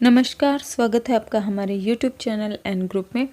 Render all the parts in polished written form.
नमस्कार, स्वागत है आपका हमारे YouTube चैनल एन ग्रुप में।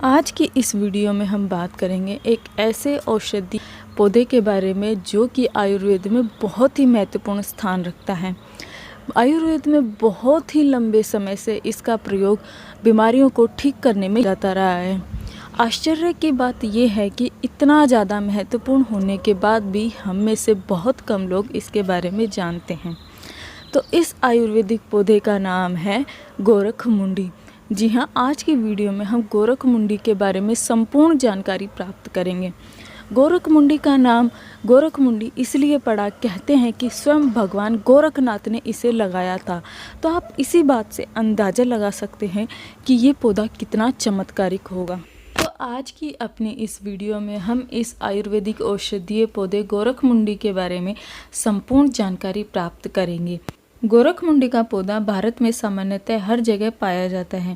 आज की इस वीडियो में हम बात करेंगे एक ऐसे औषधि पौधे के बारे में जो कि आयुर्वेद में बहुत ही महत्वपूर्ण स्थान रखता है। आयुर्वेद में बहुत ही लंबे समय से इसका प्रयोग बीमारियों को ठीक करने में जाता रहा है। आश्चर्य की बात यह है कि इतना ज़्यादा महत्वपूर्ण होने के बाद भी हम में से बहुत कम लोग इसके बारे में जानते हैं। तो इस आयुर्वेदिक पौधे का नाम है गोरखमुंडी। जी हाँ, आज की वीडियो में हम गोरखमुंडी के बारे में संपूर्ण जानकारी प्राप्त करेंगे। गोरखमुंडी का नाम गोरखमुंडी इसलिए पड़ा, कहते हैं कि स्वयं भगवान गोरखनाथ ने इसे लगाया था। तो आप इसी बात से अंदाज़ा लगा सकते हैं कि ये पौधा कितना चमत्कारिक होगा। तो आज की अपनी इस वीडियो में हम इस आयुर्वेदिक औषधीय पौधे गोरखमुंडी के बारे में संपूर्ण जानकारी प्राप्त करेंगे। गोरखमुंडी का पौधा भारत में सामान्यतः हर जगह पाया जाता है।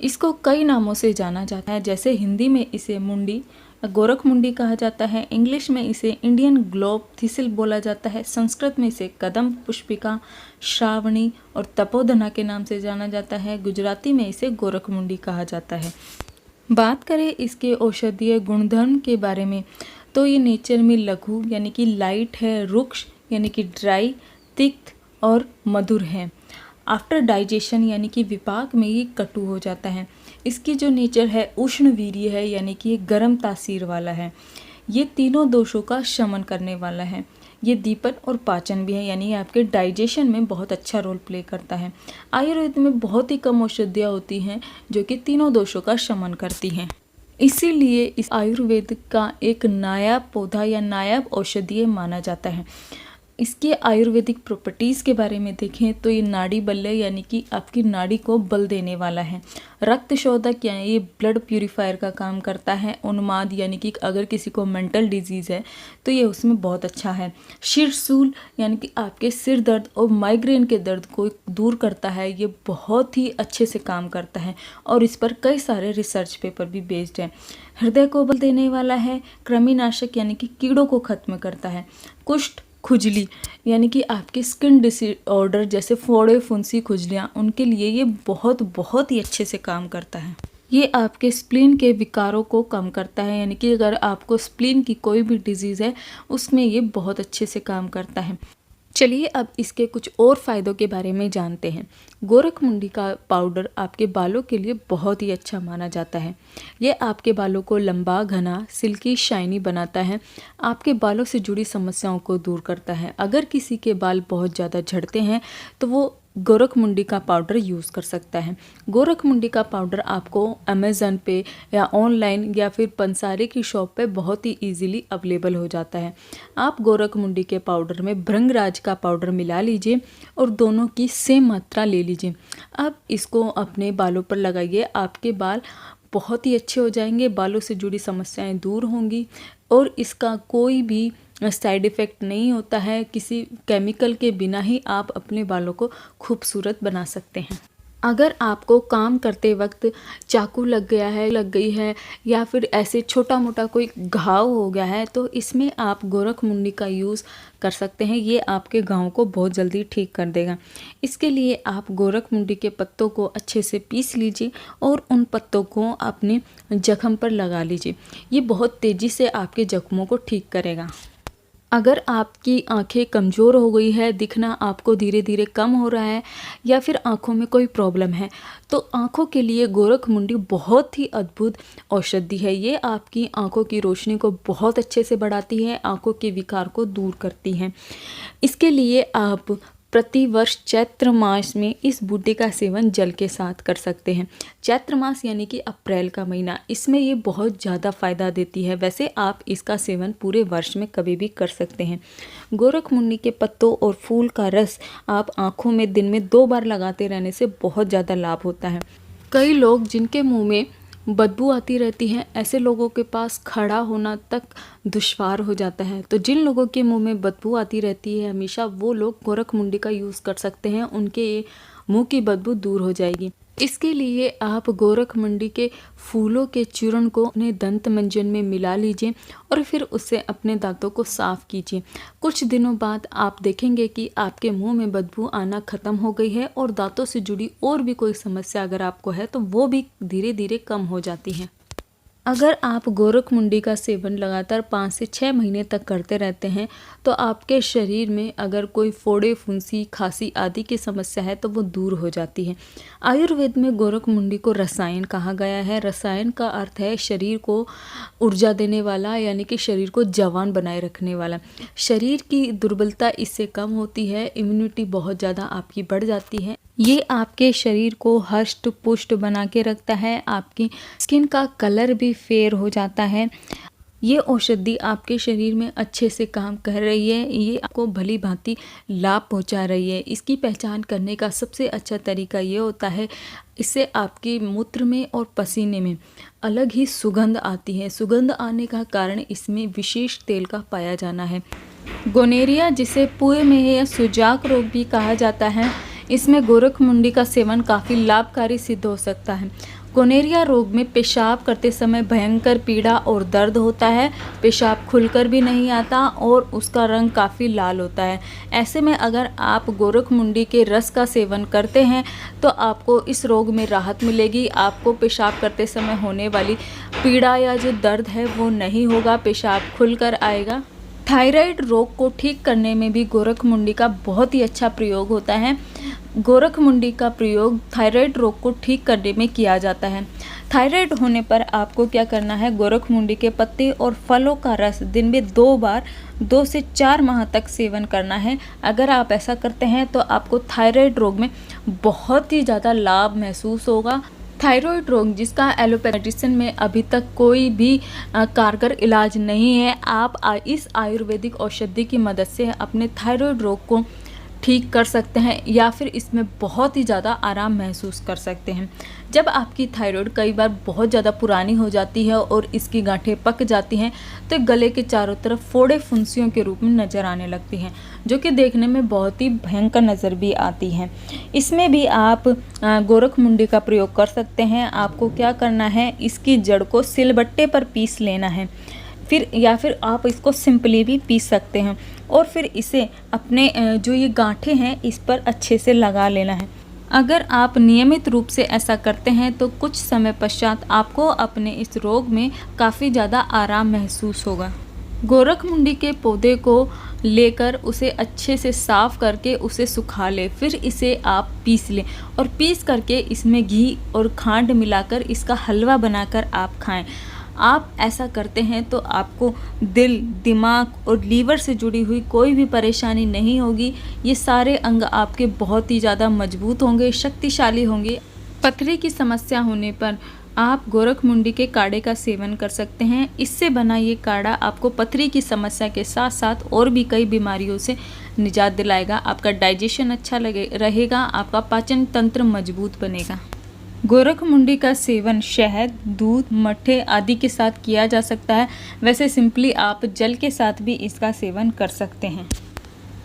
इसको कई नामों से जाना जाता है, जैसे हिंदी में इसे मुंडी गोरखमुंडी कहा जाता है, इंग्लिश में इसे इंडियन ग्लोब थिसिल बोला जाता है, संस्कृत में इसे कदम पुष्पिका, श्रावणी और तपोधना के नाम से जाना जाता है, गुजराती में इसे गोरखमुंडी कहा जाता है। बात करें इसके औषधीय गुणधर्म के बारे में तो ये नेचर में लघु यानी कि लाइट है, रुक्ष यानी कि ड्राई, तिक्त और मधुर है। आफ्टर डाइजेशन यानी कि विपाक में ये कटु हो जाता है। इसकी जो नेचर है उष्ण वीर्य है यानी कि ये गर्म तासीर वाला है। ये तीनों दोषों का शमन करने वाला है। ये दीपन और पाचन भी है, यानी आपके डाइजेशन में बहुत अच्छा रोल प्ले करता है। आयुर्वेद में बहुत ही कम औषधियाँ होती हैं जो कि तीनों दोषों का शमन करती हैं। इसीलिए इस आयुर्वेद का एक नायाब पौधा या नायाब औषधीय माना जाता है। इसके आयुर्वेदिक प्रॉपर्टीज़ के बारे में देखें तो ये नाड़ी बल्ले यानी कि आपकी नाड़ी को बल देने वाला है। रक्त शोधक यानी ये ब्लड प्यूरिफायर का काम करता है। उन्माद यानी कि अगर किसी को मेंटल डिजीज़ है तो ये उसमें बहुत अच्छा है। शिरशूल यानी कि आपके सिर दर्द और माइग्रेन के दर्द को दूर करता है। ये बहुत ही अच्छे से काम करता है और इस पर कई सारे रिसर्च पेपर भी बेस्ड हैं। हृदय को बल देने वाला है। कृमिनाशक यानी कि कीड़ों को खत्म करता है। कुष्ठ, खुजली यानी कि आपके स्किन डिसऑर्डर जैसे फोड़े, फुंसी, खुजलियाँ, उनके लिए ये बहुत ही अच्छे से काम करता है। ये आपके स्प्लीन के विकारों को कम करता है, यानी कि अगर आपको स्प्लीन की कोई भी डिजीज़ है उसमें ये बहुत अच्छे से काम करता है। चलिए अब इसके कुछ और फ़ायदों के बारे में जानते हैं। गोरखमुंडी का पाउडर आपके बालों के लिए बहुत ही अच्छा माना जाता है। ये आपके बालों को लंबा, घना, सिल्की, शाइनी बनाता है। आपके बालों से जुड़ी समस्याओं को दूर करता है। अगर किसी के बाल बहुत ज़्यादा झड़ते हैं तो वो गोरखमुंडी का पाउडर यूज़ कर सकता है। गोरखमुंडी का पाउडर आपको अमेज़न पे या ऑनलाइन या फिर पंसारी की शॉप पे बहुत ही इजीली अवेलेबल हो जाता है। आप गोरखमुंडी के पाउडर में भृंगराज का पाउडर मिला लीजिए और दोनों की सेम मात्रा ले लीजिए। अब इसको अपने बालों पर लगाइए, आपके बाल बहुत ही अच्छे हो जाएंगे, बालों से जुड़ी समस्याएं दूर होंगी और इसका कोई भी साइड इफ़ेक्ट नहीं होता है। किसी केमिकल के बिना ही आप अपने बालों को खूबसूरत बना सकते हैं। अगर आपको काम करते वक्त चाकू लग गई है या फिर ऐसे छोटा मोटा कोई घाव हो गया है तो इसमें आप गोरखमुंडी का यूज़ कर सकते हैं। ये आपके घाव को बहुत जल्दी ठीक कर देगा। इसके लिए आप गोरखमुंडी के पत्तों को अच्छे से पीस लीजिए और उन पत्तों को अपने जख्म पर लगा लीजिए। ये बहुत तेज़ी से आपके जख्मों को ठीक करेगा। अगर आपकी आंखें कमज़ोर हो गई है, दिखना आपको धीरे धीरे कम हो रहा है या फिर आंखों में कोई प्रॉब्लम है तो आंखों के लिए गोरखमुंडी बहुत ही अद्भुत औषधि है। ये आपकी आंखों की रोशनी को बहुत अच्छे से बढ़ाती है, आंखों के विकार को दूर करती है। इसके लिए आप प्रतिवर्ष चैत्र मास में इस बूटे का सेवन जल के साथ कर सकते हैं। चैत्र मास यानी कि अप्रैल का महीना, इसमें ये बहुत ज़्यादा फ़ायदा देती है। वैसे आप इसका सेवन पूरे वर्ष में कभी भी कर सकते हैं। गोरखमुंडी के पत्तों और फूल का रस आप आँखों में दिन में 2 बार लगाते रहने से बहुत ज़्यादा लाभ होता है। कई लोग जिनके मुँह में बदबू आती रहती है, ऐसे लोगों के पास खड़ा होना तक दुश्वार हो जाता है। तो जिन लोगों के मुंह में बदबू आती रहती है हमेशा, वो लोग गोरखमुंडी का यूज़ कर सकते हैं, उनके मुंह की बदबू दूर हो जाएगी। इसके लिए आप गोरखमुंडी के फूलों के चूर्ण को अपने दंत मंजन में मिला लीजिए और फिर उससे अपने दांतों को साफ कीजिए। कुछ दिनों बाद आप देखेंगे कि आपके मुंह में बदबू आना ख़त्म हो गई है और दांतों से जुड़ी और भी कोई समस्या अगर आपको है तो वो भी धीरे धीरे कम हो जाती है। अगर आप गोरखमुंडी का सेवन लगातार 5 से 6 महीने तक करते रहते हैं तो आपके शरीर में अगर कोई फोड़े, फुंसी, खांसी आदि की समस्या है तो वो दूर हो जाती है। आयुर्वेद में गोरखमुंडी को रसायन कहा गया है। रसायन का अर्थ है शरीर को ऊर्जा देने वाला, यानी कि शरीर को जवान बनाए रखने वाला। शरीर की दुर्बलता इससे कम होती है, इम्यूनिटी बहुत ज़्यादा आपकी बढ़ जाती है। ये आपके शरीर को हष्ट पुष्ट बना के रखता है, आपकी स्किन का कलर भी फेयर हो जाता है। ये औषधि आपके शरीर में अच्छे से काम कर रही है, ये आपको भली भांति लाभ पहुंचा रही है। इसकी पहचान करने का सबसे अच्छा तरीका ये होता है, इससे आपके मूत्र में और पसीने में अलग ही सुगंध आती है। सुगंध आने का कारण इसमें विशेष तेल का पाया जाना है। गोनेरिया, जिसे पुए में या सुजाक रोग भी कहा जाता है, इसमें गोरखमुंडी का सेवन काफ़ी लाभकारी सिद्ध हो सकता है। गोनेरिया रोग में पेशाब करते समय भयंकर पीड़ा और दर्द होता है। पेशाब खुलकर भी नहीं आता और उसका रंग काफ़ी लाल होता है। ऐसे में अगर आप गोरखमुंडी के रस का सेवन करते हैं तो आपको इस रोग में राहत मिलेगी। आपको पेशाब करते समय होने वाली पीड़ा या जो दर्द है वो नहीं होगा, पेशाब खुलकर आएगा। थायराइड रोग को ठीक करने में भी गोरखमुंडी का बहुत ही अच्छा प्रयोग होता है। गोरखमुंडी का प्रयोग थायराइड रोग को ठीक करने में किया जाता है। थायराइड होने पर आपको क्या करना है, गोरखमुंडी के पत्ते और फलों का रस दिन में 2 बार 2 से 4 माह तक सेवन करना है। अगर आप ऐसा करते हैं तो आपको थायराइड रोग में बहुत ही ज़्यादा लाभ महसूस होगा। थायराइड रोग जिसका एलोपैथी मेडिसिन में अभी तक कोई भी कारगर इलाज नहीं है, आप इस आयुर्वेदिक औषधि की मदद से अपने थायराइड रोग को ठीक कर सकते हैं या फिर इसमें बहुत ही ज़्यादा आराम महसूस कर सकते हैं। जब आपकी थायराइड कई बार बहुत ज़्यादा पुरानी हो जाती है और इसकी गांठें पक जाती हैं तो गले के चारों तरफ फोड़े, फुंसियों के रूप में नज़र आने लगती हैं, जो कि देखने में बहुत ही भयंकर नज़र भी आती हैं। इसमें भी आप गोरखमुंडी का प्रयोग कर सकते हैं। आपको क्या करना है, इसकी जड़ को सिलबट्टे पर पीस लेना है, फिर आप इसको सिंपली भी पीस सकते हैं और फिर इसे अपने जो ये गांठें हैं इस पर अच्छे से लगा लेना है। अगर आप नियमित रूप से ऐसा करते हैं तो कुछ समय पश्चात आपको अपने इस रोग में काफ़ी ज़्यादा आराम महसूस होगा। गोरखमुंडी के पौधे को लेकर उसे अच्छे से साफ करके उसे सुखा लें, फिर इसे आप पीस लें और पीस करके इसमें घी और खांड मिलाकर इसका हलवा बनाकर आप खाएं। आप ऐसा करते हैं तो आपको दिल, दिमाग और लीवर से जुड़ी हुई कोई भी परेशानी नहीं होगी। ये सारे अंग आपके बहुत ही ज़्यादा मजबूत होंगे, शक्तिशाली होंगे। पथरी की समस्या होने पर आप गोरखमुंडी के काढ़े का सेवन कर सकते हैं। इससे बना ये काढ़ा आपको पथरी की समस्या के साथ साथ और भी कई बीमारियों से निजात दिलाएगा। आपका डाइजेशन अच्छा रहेगा, आपका पाचन तंत्र मजबूत बनेगा। गोरखमुंडी का सेवन शहद, दूध, मट्ठे आदि के साथ किया जा सकता है। वैसे सिंपली आप जल के साथ भी इसका सेवन कर सकते हैं।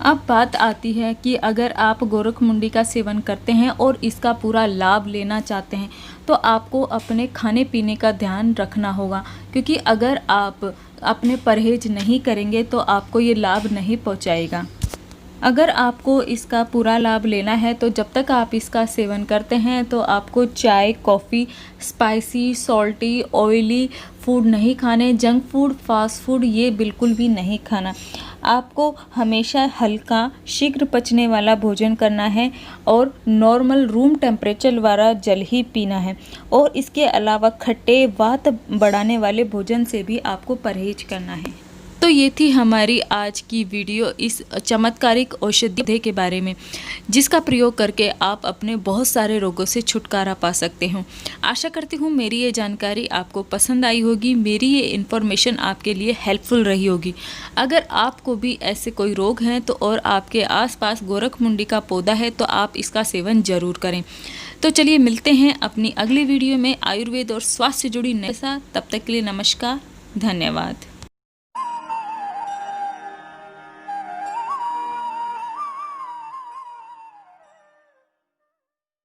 अब बात आती है कि अगर आप गोरखमुंडी का सेवन करते हैं और इसका पूरा लाभ लेना चाहते हैं तो आपको अपने खाने पीने का ध्यान रखना होगा, क्योंकि अगर आप अपने परहेज नहीं करेंगे तो आपको ये लाभ नहीं पहुंचाएगा। अगर आपको इसका पूरा लाभ लेना है तो जब तक आप इसका सेवन करते हैं तो आपको चाय, coffee, spicy, salty, oily food नहीं खाने। जंक फूड, फास्ट फूड ये बिल्कुल भी नहीं खाना। आपको हमेशा हल्का, शीघ्र पचने वाला भोजन करना है और नॉर्मल रूम टेम्परेचर वाला जल ही पीना है। और इसके अलावा खट्टे, वात बढ़ाने वाले भोजन से भी आपको परहेज करना है। तो ये थी हमारी आज की वीडियो इस चमत्कारिक औषधि के बारे में, जिसका प्रयोग करके आप अपने बहुत सारे रोगों से छुटकारा पा सकते हो। आशा करती हूँ मेरी ये जानकारी आपको पसंद आई होगी, मेरी ये इन्फॉर्मेशन आपके लिए हेल्पफुल रही होगी। अगर आपको भी ऐसे कोई रोग हैं तो और आपके आसपास गोरखमुंडी का पौधा है तो आप इसका सेवन ज़रूर करें। तो चलिए मिलते हैं अपनी अगली वीडियो में आयुर्वेद और स्वास्थ्य से जुड़ी नई। तब तक के लिए नमस्कार, धन्यवाद।